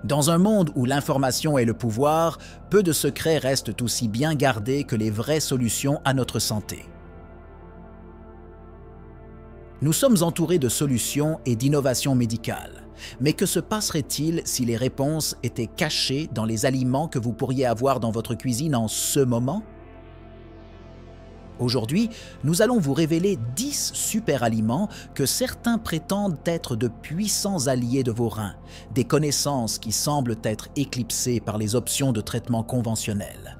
Dans un monde où l'information est le pouvoir, peu de secrets restent aussi bien gardés que les vraies solutions à notre santé. Nous sommes entourés de solutions et d'innovations médicales. Mais que se passerait-il si les réponses étaient cachées dans les aliments que vous pourriez avoir dans votre cuisine en ce moment? Aujourd'hui, nous allons vous révéler 10 super aliments que certains prétendent être de puissants alliés de vos reins, des connaissances qui semblent être éclipsées par les options de traitement conventionnels.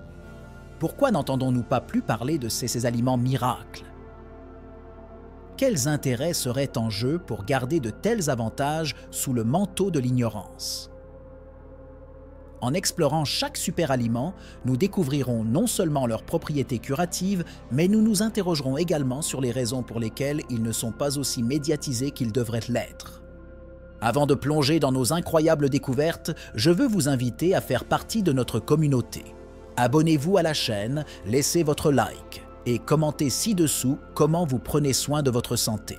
Pourquoi n'entendons-nous pas plus parler de ces aliments miracles? Quels intérêts seraient en jeu pour garder de tels avantages sous le manteau de l'ignorance? En explorant chaque super-aliment, nous découvrirons non seulement leurs propriétés curatives, mais nous nous interrogerons également sur les raisons pour lesquelles ils ne sont pas aussi médiatisés qu'ils devraient l'être. Avant de plonger dans nos incroyables découvertes, je veux vous inviter à faire partie de notre communauté. Abonnez-vous à la chaîne, laissez votre like et commentez ci-dessous comment vous prenez soin de votre santé.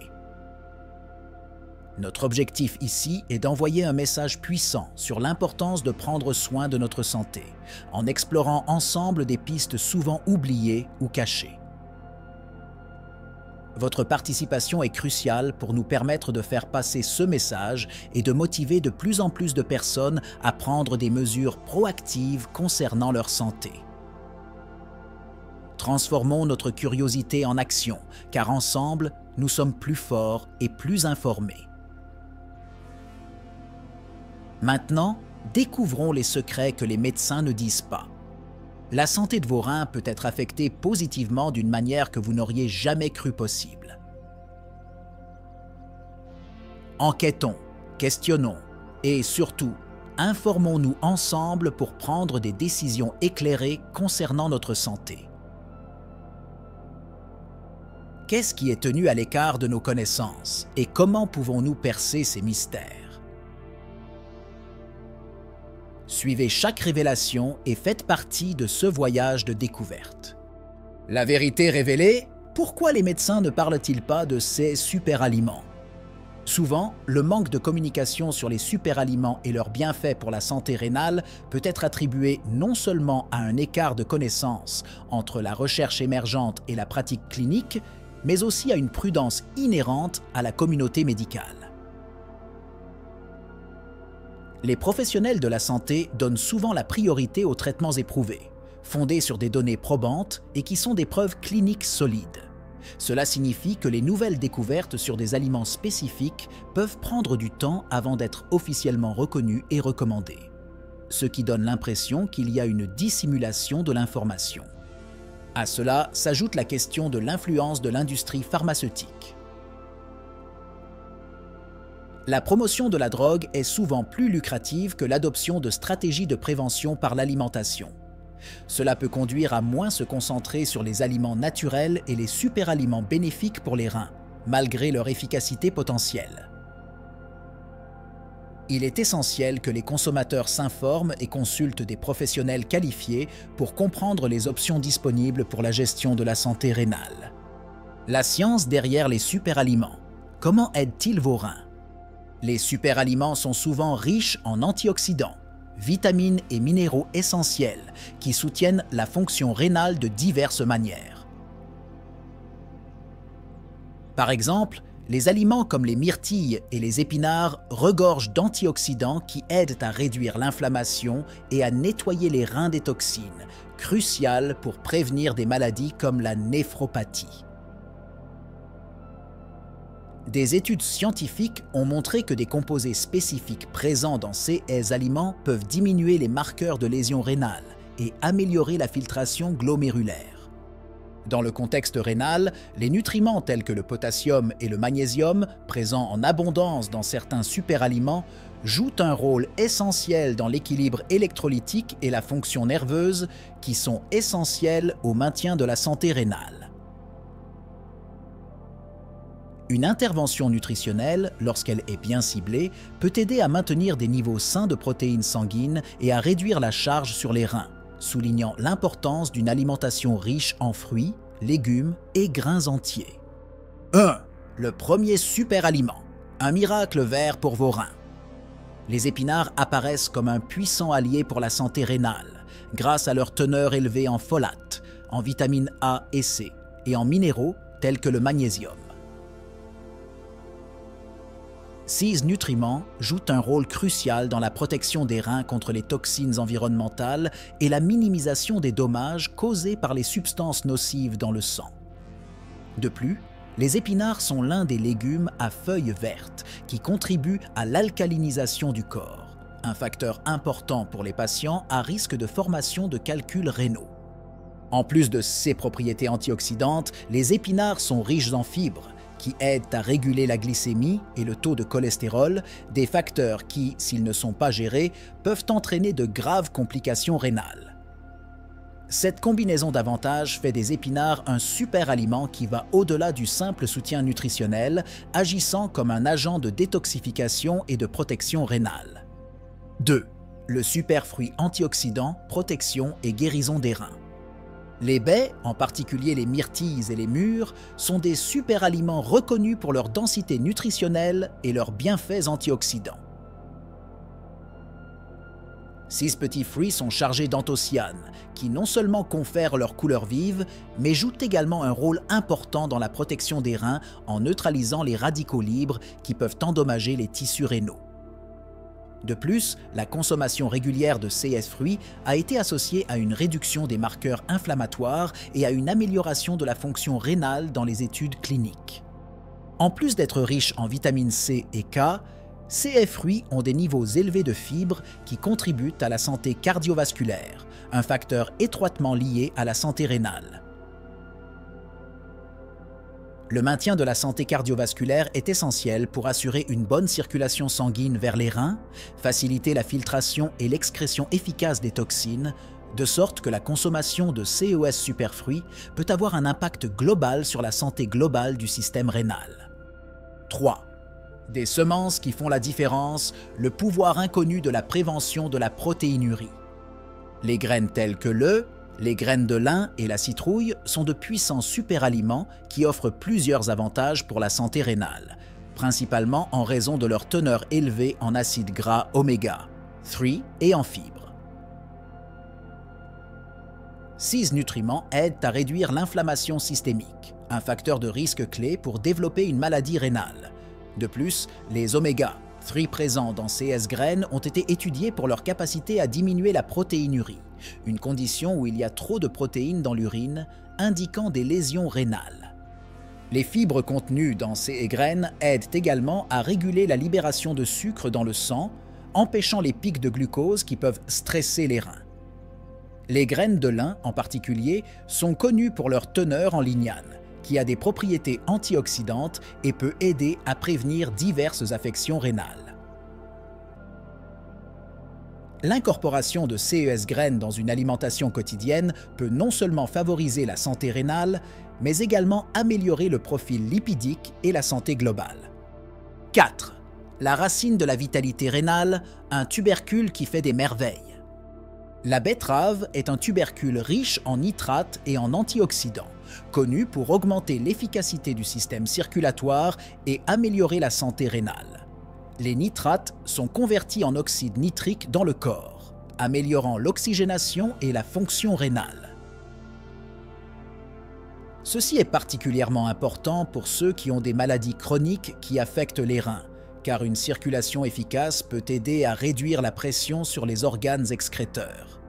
Notre objectif ici est d'envoyer un message puissant sur l'importance de prendre soin de notre santé, en explorant ensemble des pistes souvent oubliées ou cachées. Votre participation est cruciale pour nous permettre de faire passer ce message et de motiver de plus en plus de personnes à prendre des mesures proactives concernant leur santé. Transformons notre curiosité en action, car ensemble, nous sommes plus forts et plus informés. Maintenant, découvrons les secrets que les médecins ne disent pas. La santé de vos reins peut être affectée positivement d'une manière que vous n'auriez jamais cru possible. Enquêtons, questionnons et surtout, informons-nous ensemble pour prendre des décisions éclairées concernant notre santé. Qu'est-ce qui est tenu à l'écart de nos connaissances et comment pouvons-nous percer ces mystères? Suivez chaque révélation et faites partie de ce voyage de découverte. La vérité révélée, pourquoi les médecins ne parlent-ils pas de ces super-aliments? Souvent, le manque de communication sur les super-aliments et leurs bienfaits pour la santé rénale peut être attribué non seulement à un écart de connaissances entre la recherche émergente et la pratique clinique, mais aussi à une prudence inhérente à la communauté médicale. Les professionnels de la santé donnent souvent la priorité aux traitements éprouvés, fondés sur des données probantes et qui sont des preuves cliniques solides. Cela signifie que les nouvelles découvertes sur des aliments spécifiques peuvent prendre du temps avant d'être officiellement reconnues et recommandées, ce qui donne l'impression qu'il y a une dissimulation de l'information. À cela s'ajoute la question de l'influence de l'industrie pharmaceutique. La promotion de la drogue est souvent plus lucrative que l'adoption de stratégies de prévention par l'alimentation. Cela peut conduire à moins se concentrer sur les aliments naturels et les super-aliments bénéfiques pour les reins, malgré leur efficacité potentielle. Il est essentiel que les consommateurs s'informent et consultent des professionnels qualifiés pour comprendre les options disponibles pour la gestion de la santé rénale. La science derrière les super-aliments. Comment aident-ils vos reins? Les super-aliments sont souvent riches en antioxydants, vitamines et minéraux essentiels qui soutiennent la fonction rénale de diverses manières. Par exemple, les aliments comme les myrtilles et les épinards regorgent d'antioxydants qui aident à réduire l'inflammation et à nettoyer les reins des toxines, cruciales pour prévenir des maladies comme la néphropathie. Des études scientifiques ont montré que des composés spécifiques présents dans ces aliments peuvent diminuer les marqueurs de lésions rénales et améliorer la filtration glomérulaire. Dans le contexte rénal, les nutriments tels que le potassium et le magnésium, présents en abondance dans certains super-aliments, jouent un rôle essentiel dans l'équilibre électrolytique et la fonction nerveuse, qui sont essentiels au maintien de la santé rénale. Une intervention nutritionnelle, lorsqu'elle est bien ciblée, peut aider à maintenir des niveaux sains de protéines sanguines et à réduire la charge sur les reins, soulignant l'importance d'une alimentation riche en fruits, légumes et grains entiers. 1. Le premier super aliment, un miracle vert pour vos reins. Les épinards apparaissent comme un puissant allié pour la santé rénale, grâce à leur teneur élevée en folates, en vitamines A et C, et en minéraux tels que le magnésium. Ces nutriments jouent un rôle crucial dans la protection des reins contre les toxines environnementales et la minimisation des dommages causés par les substances nocives dans le sang. De plus, les épinards sont l'un des légumes à feuilles vertes qui contribuent à l'alcalinisation du corps, un facteur important pour les patients à risque de formation de calculs rénaux. En plus de ses propriétés antioxydantes, les épinards sont riches en fibres, qui aident à réguler la glycémie et le taux de cholestérol, des facteurs qui, s'ils ne sont pas gérés, peuvent entraîner de graves complications rénales. Cette combinaison d'avantages fait des épinards un super aliment qui va au-delà du simple soutien nutritionnel, agissant comme un agent de détoxification et de protection rénale. 2. Le superfruit antioxydant, protection et guérison des reins. Les baies, en particulier les myrtilles et les mûres, sont des super-aliments reconnus pour leur densité nutritionnelle et leurs bienfaits antioxydants. Ces petits fruits sont chargés d'anthocyanes, qui non seulement confèrent leur couleur vive, mais jouent également un rôle important dans la protection des reins en neutralisant les radicaux libres qui peuvent endommager les tissus rénaux. De plus, la consommation régulière de ces fruits a été associée à une réduction des marqueurs inflammatoires et à une amélioration de la fonction rénale dans les études cliniques. En plus d'être riches en vitamines C et K, ces fruits ont des niveaux élevés de fibres qui contribuent à la santé cardiovasculaire, un facteur étroitement lié à la santé rénale. Le maintien de la santé cardiovasculaire est essentiel pour assurer une bonne circulation sanguine vers les reins, faciliter la filtration et l'excrétion efficace des toxines, de sorte que la consommation de ces superfruits peut avoir un impact global sur la santé globale du système rénal. 3. Des semences qui font la différence, le pouvoir inconnu de la prévention de la protéinurie. Les graines telles que les graines de lin et la citrouille sont de puissants superaliments qui offrent plusieurs avantages pour la santé rénale, principalement en raison de leur teneur élevée en acides gras oméga 3 et en fibres. Ces nutriments aident à réduire l'inflammation systémique, un facteur de risque clé pour développer une maladie rénale. De plus, les oméga 3 présents dans ces graines ont été étudiés pour leur capacité à diminuer la protéinurie, une condition où il y a trop de protéines dans l'urine, indiquant des lésions rénales. Les fibres contenues dans ces graines aident également à réguler la libération de sucre dans le sang, empêchant les pics de glucose qui peuvent stresser les reins. Les graines de lin, en particulier, sont connues pour leur teneur en lignane, qui a des propriétés antioxydantes et peut aider à prévenir diverses affections rénales. L'incorporation de ces graines dans une alimentation quotidienne peut non seulement favoriser la santé rénale, mais également améliorer le profil lipidique et la santé globale. 4. La racine de la vitalité rénale, un tubercule qui fait des merveilles. La betterave est un tubercule riche en nitrates et en antioxydants, connu pour augmenter l'efficacité du système circulatoire et améliorer la santé rénale. Les nitrates sont convertis en oxyde nitrique dans le corps, améliorant l'oxygénation et la fonction rénale. Ceci est particulièrement important pour ceux qui ont des maladies chroniques qui affectent les reins, car une circulation efficace peut aider à réduire la pression sur les organes excréteurs.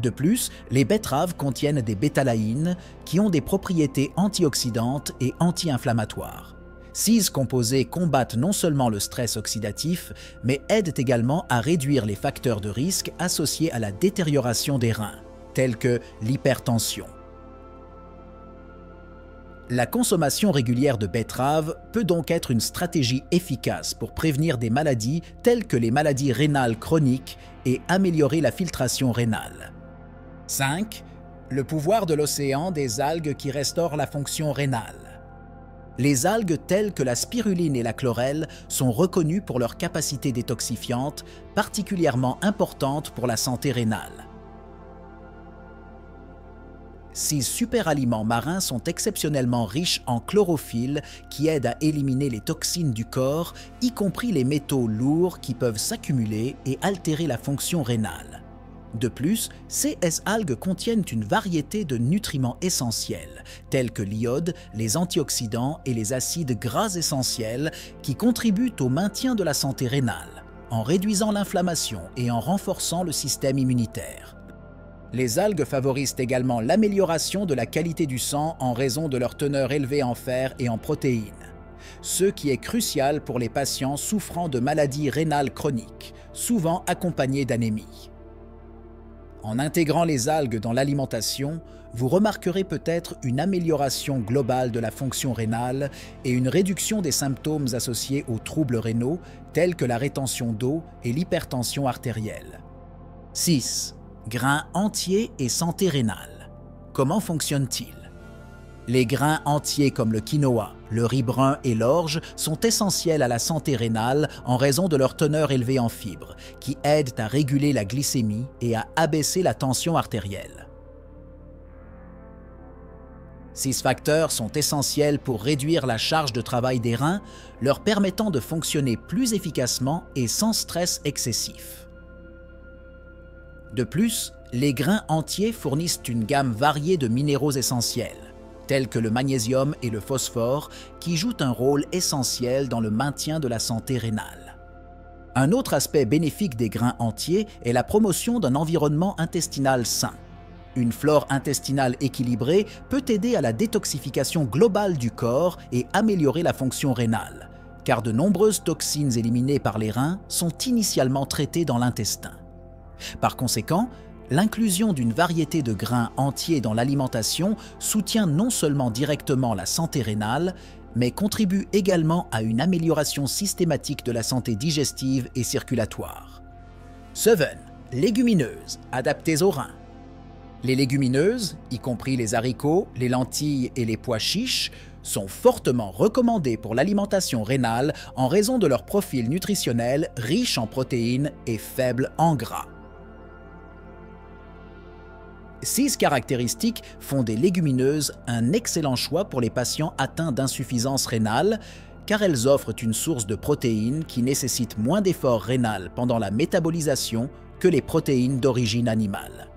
De plus, les betteraves contiennent des bétalaïnes qui ont des propriétés antioxydantes et anti-inflammatoires. Ces composés combattent non seulement le stress oxydatif, mais aident également à réduire les facteurs de risque associés à la détérioration des reins, tels que l'hypertension. La consommation régulière de betteraves peut donc être une stratégie efficace pour prévenir des maladies telles que les maladies rénales chroniques et améliorer la filtration rénale. 5. Le pouvoir de l'océan des algues qui restaurent la fonction rénale. Les algues telles que la spiruline et la chlorelle sont reconnues pour leur capacité détoxifiante, particulièrement importante pour la santé rénale. Ces superaliments marins sont exceptionnellement riches en chlorophylle qui aide à éliminer les toxines du corps, y compris les métaux lourds qui peuvent s'accumuler et altérer la fonction rénale. De plus, ces algues contiennent une variété de nutriments essentiels, tels que l'iode, les antioxydants et les acides gras essentiels qui contribuent au maintien de la santé rénale, en réduisant l'inflammation et en renforçant le système immunitaire. Les algues favorisent également l'amélioration de la qualité du sang en raison de leur teneur élevée en fer et en protéines, ce qui est crucial pour les patients souffrant de maladies rénales chroniques, souvent accompagnées d'anémie. En intégrant les algues dans l'alimentation, vous remarquerez peut-être une amélioration globale de la fonction rénale et une réduction des symptômes associés aux troubles rénaux tels que la rétention d'eau et l'hypertension artérielle. 6. Grains entiers et santé rénale. Comment fonctionnent-ils? Les grains entiers comme le quinoa, le riz brun et l'orge sont essentiels à la santé rénale en raison de leur teneur élevée en fibres, qui aident à réguler la glycémie et à abaisser la tension artérielle. Ces facteurs sont essentiels pour réduire la charge de travail des reins, leur permettant de fonctionner plus efficacement et sans stress excessif. De plus, les grains entiers fournissent une gamme variée de minéraux essentiels, tels que le magnésium et le phosphore, qui jouent un rôle essentiel dans le maintien de la santé rénale. Un autre aspect bénéfique des grains entiers est la promotion d'un environnement intestinal sain. Une flore intestinale équilibrée peut aider à la détoxification globale du corps et améliorer la fonction rénale, car de nombreuses toxines éliminées par les reins sont initialement traitées dans l'intestin. Par conséquent, l'inclusion d'une variété de grains entiers dans l'alimentation soutient non seulement directement la santé rénale, mais contribue également à une amélioration systématique de la santé digestive et circulatoire. 7. Légumineuses, adaptées aux reins. Les légumineuses, y compris les haricots, les lentilles et les pois chiches, sont fortement recommandées pour l'alimentation rénale en raison de leur profil nutritionnel riche en protéines et faible en gras. 6 caractéristiques font des légumineuses un excellent choix pour les patients atteints d'insuffisance rénale, car elles offrent une source de protéines qui nécessite moins d'efforts rénal pendant la métabolisation que les protéines d'origine animale.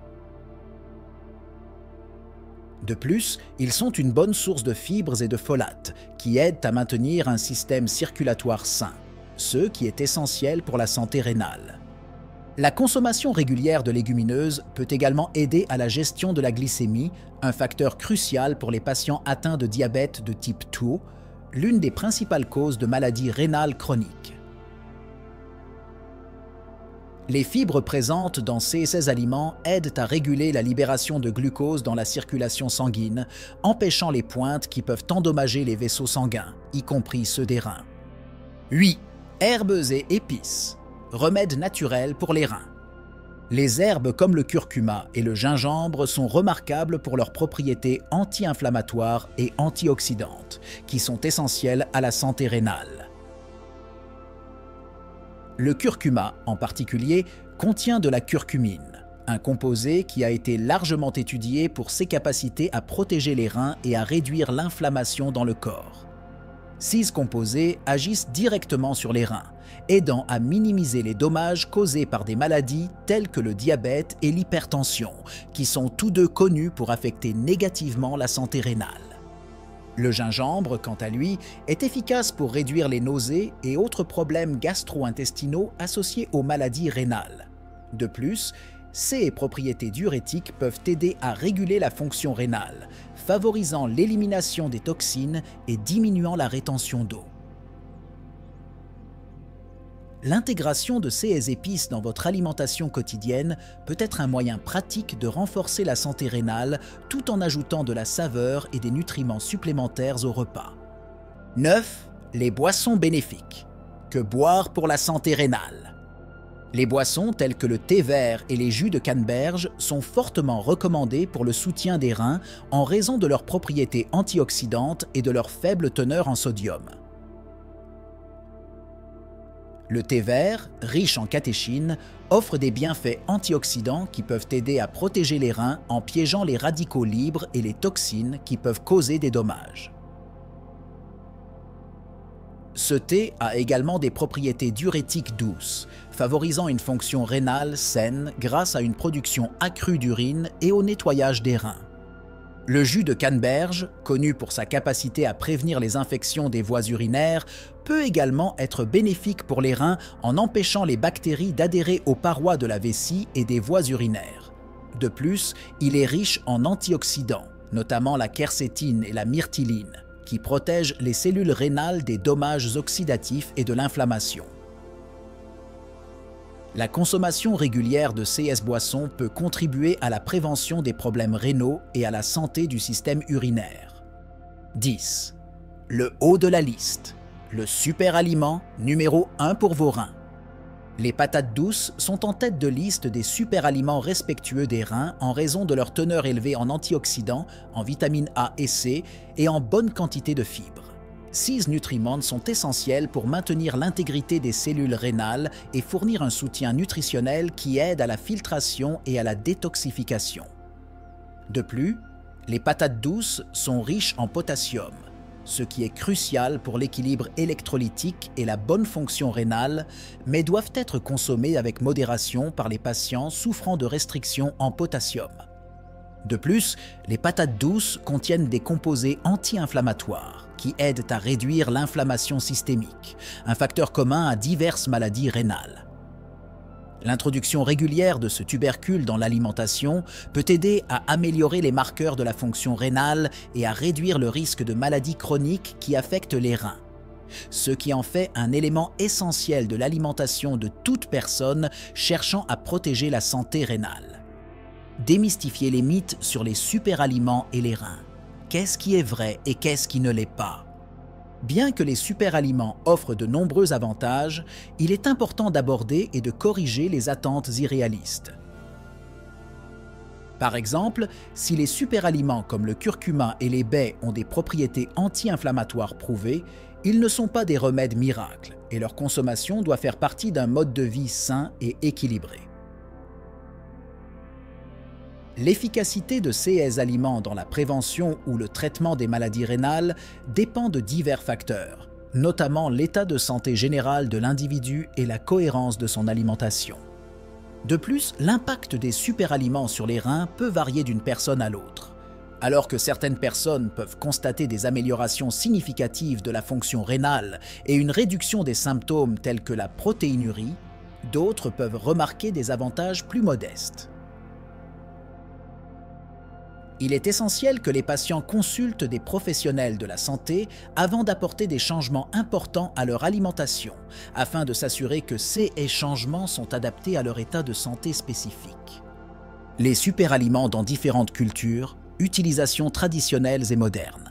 De plus, ils sont une bonne source de fibres et de folates, qui aident à maintenir un système circulatoire sain, ce qui est essentiel pour la santé rénale. La consommation régulière de légumineuses peut également aider à la gestion de la glycémie, un facteur crucial pour les patients atteints de diabète de type 2, l'une des principales causes de maladies rénales chroniques. Les fibres présentes dans ces aliments aident à réguler la libération de glucose dans la circulation sanguine, empêchant les pointes qui peuvent endommager les vaisseaux sanguins, y compris ceux des reins. 8. Herbes et épices. Remèdes naturels pour les reins. Les herbes comme le curcuma et le gingembre sont remarquables pour leurs propriétés anti-inflammatoires et antioxydantes, qui sont essentielles à la santé rénale. Le curcuma, en particulier, contient de la curcumine, un composé qui a été largement étudié pour ses capacités à protéger les reins et à réduire l'inflammation dans le corps. 6 composés agissent directement sur les reins, aidant à minimiser les dommages causés par des maladies telles que le diabète et l'hypertension, qui sont tous deux connus pour affecter négativement la santé rénale. Le gingembre, quant à lui, est efficace pour réduire les nausées et autres problèmes gastro-intestinaux associés aux maladies rénales. De plus, ses propriétés diurétiques peuvent aider à réguler la fonction rénale, favorisant l'élimination des toxines et diminuant la rétention d'eau. L'intégration de ces épices dans votre alimentation quotidienne peut être un moyen pratique de renforcer la santé rénale tout en ajoutant de la saveur et des nutriments supplémentaires au repas. 9. Les boissons bénéfiques. Que boire pour la santé rénale? Les boissons telles que le thé vert et les jus de canneberge sont fortement recommandées pour le soutien des reins en raison de leurs propriétés antioxydantes et de leur faible teneur en sodium. Le thé vert, riche en catéchine, offre des bienfaits antioxydants qui peuvent aider à protéger les reins en piégeant les radicaux libres et les toxines qui peuvent causer des dommages. Ce thé a également des propriétés diurétiques douces, favorisant une fonction rénale saine grâce à une production accrue d'urine et au nettoyage des reins. Le jus de canneberge, connu pour sa capacité à prévenir les infections des voies urinaires, peut également être bénéfique pour les reins en empêchant les bactéries d'adhérer aux parois de la vessie et des voies urinaires. De plus, il est riche en antioxydants, notamment la quercétine et la myrtilline, qui protègent les cellules rénales des dommages oxydatifs et de l'inflammation. La consommation régulière de CS Boissons peut contribuer à la prévention des problèmes rénaux et à la santé du système urinaire. 10. Le haut de la liste. Le super aliment numéro 1 pour vos reins. Les patates douces sont en tête de liste des super aliments respectueux des reins en raison de leur teneur élevée en antioxydants, en vitamines A et C et en bonne quantité de fibres. 6 nutriments sont essentiels pour maintenir l'intégrité des cellules rénales et fournir un soutien nutritionnel qui aide à la filtration et à la détoxification. De plus, les patates douces sont riches en potassium, ce qui est crucial pour l'équilibre électrolytique et la bonne fonction rénale, mais doivent être consommées avec modération par les patients souffrant de restrictions en potassium. De plus, les patates douces contiennent des composés anti-inflammatoires qui aident à réduire l'inflammation systémique, un facteur commun à diverses maladies rénales. L'introduction régulière de ce tubercule dans l'alimentation peut aider à améliorer les marqueurs de la fonction rénale et à réduire le risque de maladies chroniques qui affectent les reins, ce qui en fait un élément essentiel de l'alimentation de toute personne cherchant à protéger la santé rénale. Démystifier les mythes sur les superaliments et les reins. Qu'est-ce qui est vrai et qu'est-ce qui ne l'est pas? Bien que les superaliments offrent de nombreux avantages, il est important d'aborder et de corriger les attentes irréalistes. Par exemple, si les superaliments comme le curcuma et les baies ont des propriétés anti-inflammatoires prouvées, ils ne sont pas des remèdes miracles et leur consommation doit faire partie d'un mode de vie sain et équilibré. L'efficacité de ces aliments dans la prévention ou le traitement des maladies rénales dépend de divers facteurs, notamment l'état de santé général de l'individu et la cohérence de son alimentation. De plus, l'impact des superaliments sur les reins peut varier d'une personne à l'autre. Alors que certaines personnes peuvent constater des améliorations significatives de la fonction rénale et une réduction des symptômes tels que la protéinurie, d'autres peuvent remarquer des avantages plus modestes. Il est essentiel que les patients consultent des professionnels de la santé avant d'apporter des changements importants à leur alimentation, afin de s'assurer que ces changements sont adaptés à leur état de santé spécifique. Les superaliments dans différentes cultures, utilisations traditionnelles et modernes.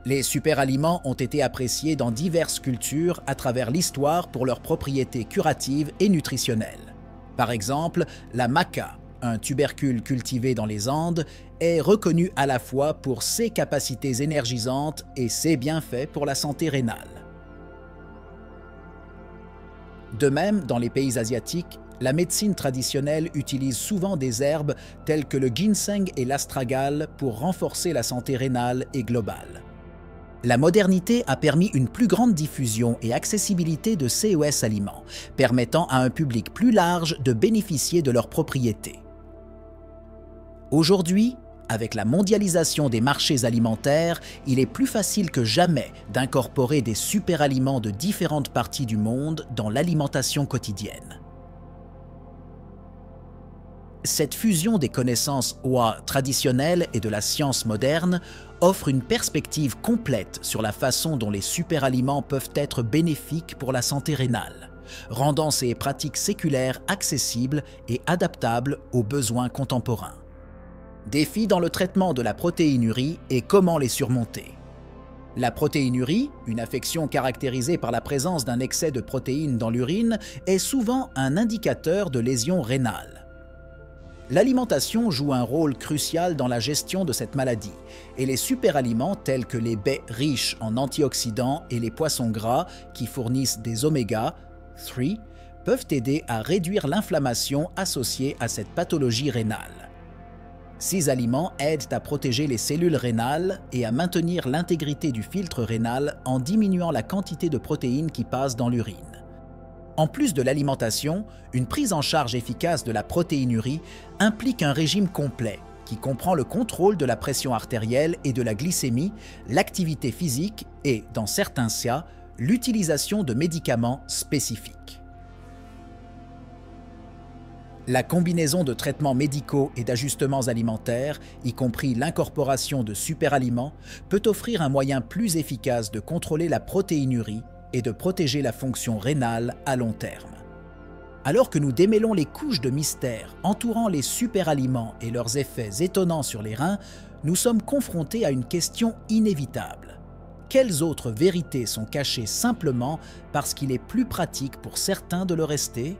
Les superaliments ont été appréciés dans diverses cultures à travers l'histoire pour leurs propriétés curatives et nutritionnelles. Par exemple, la maca, un tubercule cultivé dans les Andes, est reconnu à la fois pour ses capacités énergisantes et ses bienfaits pour la santé rénale. De même, dans les pays asiatiques, la médecine traditionnelle utilise souvent des herbes telles que le ginseng et l'astragale pour renforcer la santé rénale et globale. La modernité a permis une plus grande diffusion et accessibilité de ces aliments, permettant à un public plus large de bénéficier de leurs propriétés. Aujourd'hui, avec la mondialisation des marchés alimentaires, il est plus facile que jamais d'incorporer des superaliments de différentes parties du monde dans l'alimentation quotidienne. Cette fusion des connaissances OA traditionnelles et de la science moderne offre une perspective complète sur la façon dont les superaliments peuvent être bénéfiques pour la santé rénale, rendant ces pratiques séculaires accessibles et adaptables aux besoins contemporains. Défis dans le traitement de la protéinurie et comment les surmonter. La protéinurie, une affection caractérisée par la présence d'un excès de protéines dans l'urine, est souvent un indicateur de lésions rénales. L'alimentation joue un rôle crucial dans la gestion de cette maladie, et les superaliments tels que les baies riches en antioxydants et les poissons gras qui fournissent des oméga 3 peuvent aider à réduire l'inflammation associée à cette pathologie rénale. 6 aliments aident à protéger les cellules rénales et à maintenir l'intégrité du filtre rénal en diminuant la quantité de protéines qui passent dans l'urine. En plus de l'alimentation, une prise en charge efficace de la protéinurie implique un régime complet qui comprend le contrôle de la pression artérielle et de la glycémie, l'activité physique et, dans certains cas, l'utilisation de médicaments spécifiques. La combinaison de traitements médicaux et d'ajustements alimentaires, y compris l'incorporation de superaliments, peut offrir un moyen plus efficace de contrôler la protéinurie et de protéger la fonction rénale à long terme. Alors que nous démêlons les couches de mystère entourant les superaliments et leurs effets étonnants sur les reins, nous sommes confrontés à une question inévitable. Quelles autres vérités sont cachées simplement parce qu'il est plus pratique pour certains de le rester ?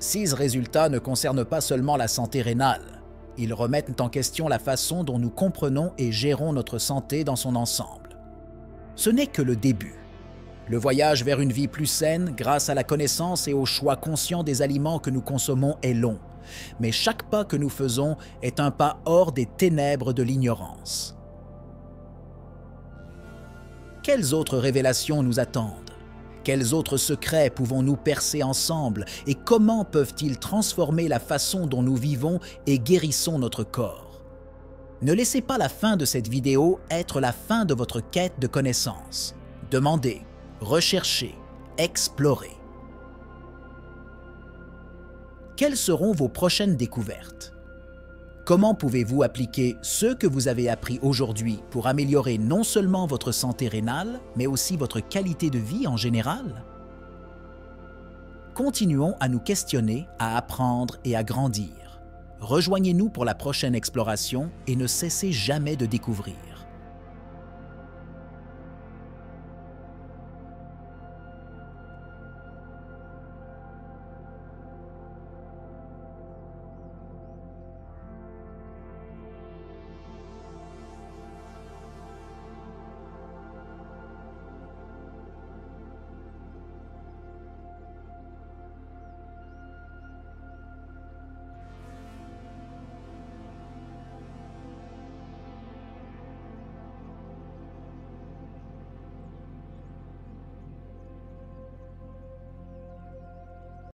6 résultats ne concernent pas seulement la santé rénale. Ils remettent en question la façon dont nous comprenons et gérons notre santé dans son ensemble. Ce n'est que le début. Le voyage vers une vie plus saine, grâce à la connaissance et au choix conscient des aliments que nous consommons, est long. Mais chaque pas que nous faisons est un pas hors des ténèbres de l'ignorance. Quelles autres révélations nous attendent ? Quels autres secrets pouvons-nous percer ensemble et comment peuvent-ils transformer la façon dont nous vivons et guérissons notre corps? Ne laissez pas la fin de cette vidéo être la fin de votre quête de connaissances. Demandez, recherchez, explorez. Quelles seront vos prochaines découvertes? Comment pouvez-vous appliquer ce que vous avez appris aujourd'hui pour améliorer non seulement votre santé rénale, mais aussi votre qualité de vie en général? Continuons à nous questionner, à apprendre et à grandir. Rejoignez-nous pour la prochaine exploration et ne cessez jamais de découvrir.